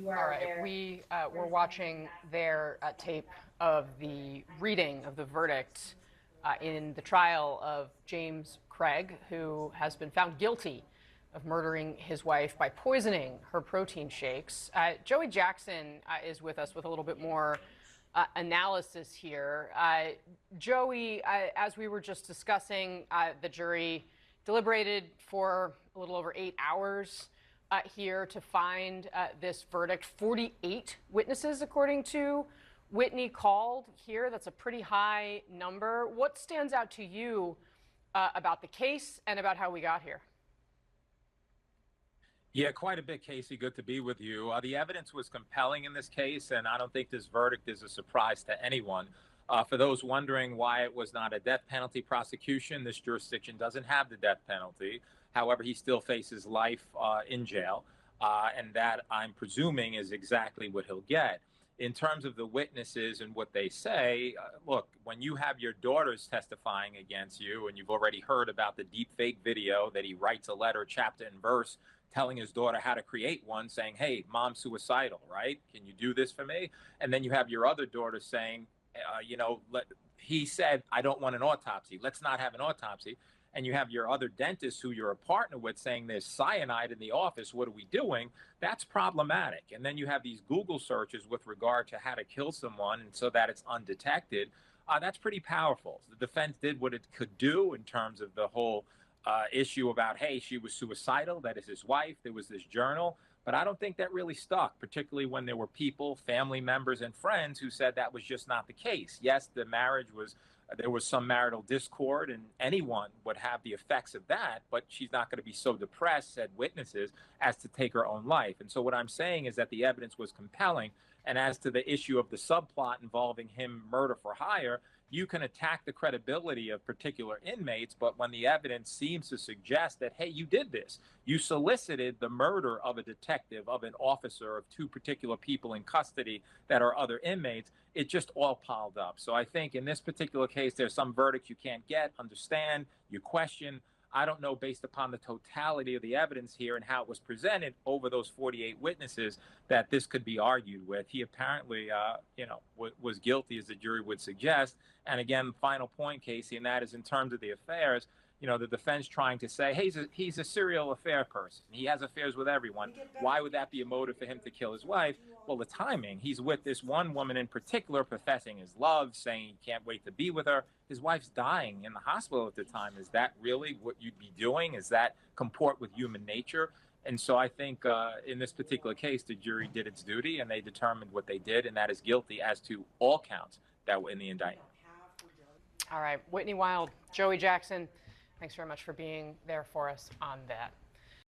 All right, we were watching their tape of the reading of the verdict in the trial of James Craig, who has been found guilty of murdering his wife by poisoning her protein shakes. Joey Jackson is with us with a little bit more analysis here. Joey, as we were just discussing, the jury deliberated for a little over 8 hours here to find this verdict. 48 witnesses, according to Whitney, called here. That's a pretty high number. What stands out to you about the case and about how we got here? Yeah, quite a bit, Casey. Good to be with you. The evidence was compelling in this case, and I don't think this verdict is a surprise to anyone. For those wondering why it was not a death penalty prosecution, this jurisdiction doesn't have the death penalty. However, he still faces life in jail, and that, I'm presuming, is exactly what he'll get. In terms of the witnesses and what they say, look, when you have your daughters testifying against you, and you've already heard about the deep fake video that he writes a letter, chapter and verse, telling his daughter how to create one, saying, hey, mom's suicidal, right? Can you do this for me? And then you have your other daughter saying, he said, I don't want an autopsy. Let's not have an autopsy. And you have your other dentist who you're a partner with saying there's cyanide in the office. What are we doing? That's problematic. And then you have these Google searches with regard to how to kill someone and so that it's undetected. That's pretty powerful. The defense did what it could do in terms of the whole issue about, hey, she was suicidal. That is his wife. There was this journal. But I don't think that really stuck, particularly when there were people, family members and friends who said that was just not the case. Yes, the marriage was, there was some marital discord, and anyone would have the effects of that, but she's not going to be so depressed, said witnesses, as to take her own life. And so what I'm saying is that the evidence was compelling. And as to the issue of the subplot involving him murder for hire, you can attack the credibility of particular inmates, but when the evidence seems to suggest that, hey, you did this, you solicited the murder of a detective, of an officer, of two particular people in custody that are other inmates, it just all piled up. So I think in this particular case, there's some verdicts you can't get, understand, you question. I don't know, based upon the totality of the evidence here and how it was presented over those 48 witnesses, that this could be argued with. He apparently, was guilty, as the jury would suggest. And again, final point, Casey, and that is in terms of the affairs, the defense trying to say, hey, he's a serial affair person. He has affairs with everyone. Why would that be a motive for him to kill his wife? Well, the timing. He's with this one woman in particular, professing his love, saying he can't wait to be with her. His wife's dying in the hospital at the time. Is that really what you'd be doing? Is that comport with human nature? And so I think in this particular case, the jury did its duty and they determined what they did, and that is guilty as to all counts that were in the indictment. All right, Whitney Wild, Joey Jackson, thanks very much for being there for us on that.